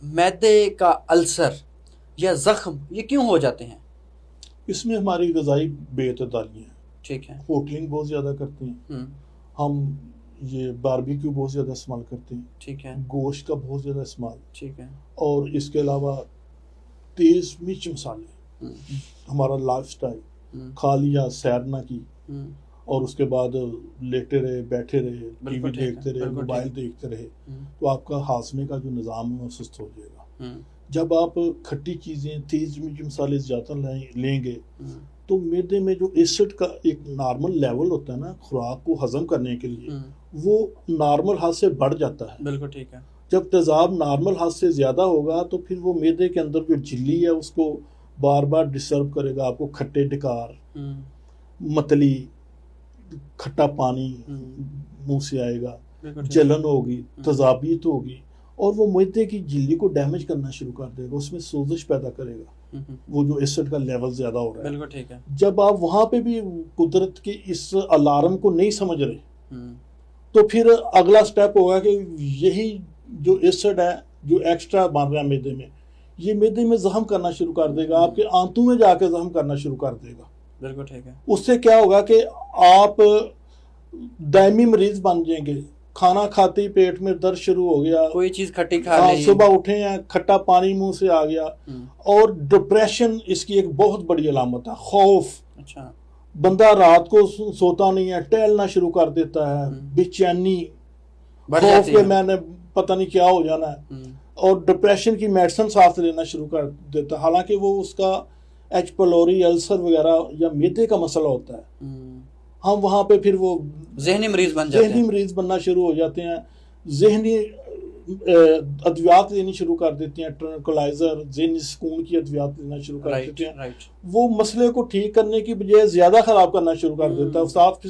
मैदे का अल्सर या जख्म ये क्यों हो जाते हैं? इसमें हमारी ग़िज़ाई बेतदालियाँ हैं। ठीक है। होटलिंग बहुत ज़्यादा करते हैं, हम ये बारबेक्यू बहुत ज़्यादा इस्तेमाल करते हैं, ठीक है। गोश्त का बहुत ज़्यादा इस्तेमाल, ठीक है। और इसके अलावा तेज़ मिर्च मसाले, हमारा लाइफस्टाइल, खा लिया सैर ना की और उसके बाद लेटे रहे, बैठे रहे, टीवी देखते रहे, मोबाइल देखते रहे, तो आपका हाजमे का जो निज़ाम है वो सुस्त हो जाएगा। जब आप खट्टी चीज़ें, तेज़ मिर्च मसाले ज़्यादा लेंगे तो मैदे में जो एसिड का एक नॉर्मल लेवल होता है ना खुराक को हजम करने के लिए, वो नॉर्मल हद से बढ़ जाता है। बिल्कुल ठीक है। जब तेज़ाब नॉर्मल हद से ज़्यादा होगा तो फिर वो मैदे के अंदर जो झिल्ली है उसको बार बार डिस्टर्ब करेगा, आपको खट्टे डकार, मतली, खट्टा पानी मुंह से आएगा, जलन होगी, तेज़ाबियत होगी, और वो मैदे की झिल्ली को डैमेज करना शुरू कर देगा, उसमें सोजिश पैदा करेगा, वो जो एसिड का लेवल ज़्यादा हो रहा है। बिल्कुल ठीक है। जब आप वहाँ पे भी कुदरत के इस अलार्म को नहीं समझ रहे तो फिर अगला स्टेप होगा कि यही जो एसिड है जो एक्स्ट्रा बन रहा है मैदे में, ये मैदे में जख्म करना शुरू कर देगा, आपके आंतों में जाके जख्म करना शुरू कर देगा। बिल्कुल ठीक है। उससे क्या होगा कि आप दायमी मरीज बन जाएंगे, खाना खाते ही पेट में दर्द शुरू हो गया, कोई चीज खट्टी खा ली, सुबह उठे हैं खट्टा पानी मुंह से आ गया, और डिप्रेशन इसकी एक बहुत बड़ी अलामत है, खौफ। अच्छा। बंदा रात को सोता नहीं है, टहलना शुरू कर देता है, बेचैनी, खौफ के मैंने पता नहीं क्या हो जाना है, और डिप्रेशन की मेडिसिन साथ लेना शुरू कर देता है, हालांकि वो उसका एच पलोरी, अल्सर वगैरह या मैदे का मसला होता है। हम वहाँ पे फिर वो ज़हनी मरीज बन जाते हैं, ज़हनी मरीज बनना शुरू हो जाते हैं, ज़हनी अद्वियात लेनी शुरू कर देते हैं, ट्रैंक्विलाइजर, ज़हनी सुकून की अद्वियात लेना शुरू कर देते हैं। वो मसले को ठीक करने की बजाय ज़्यादा ख़राब करना शुरू कर देता है। साथ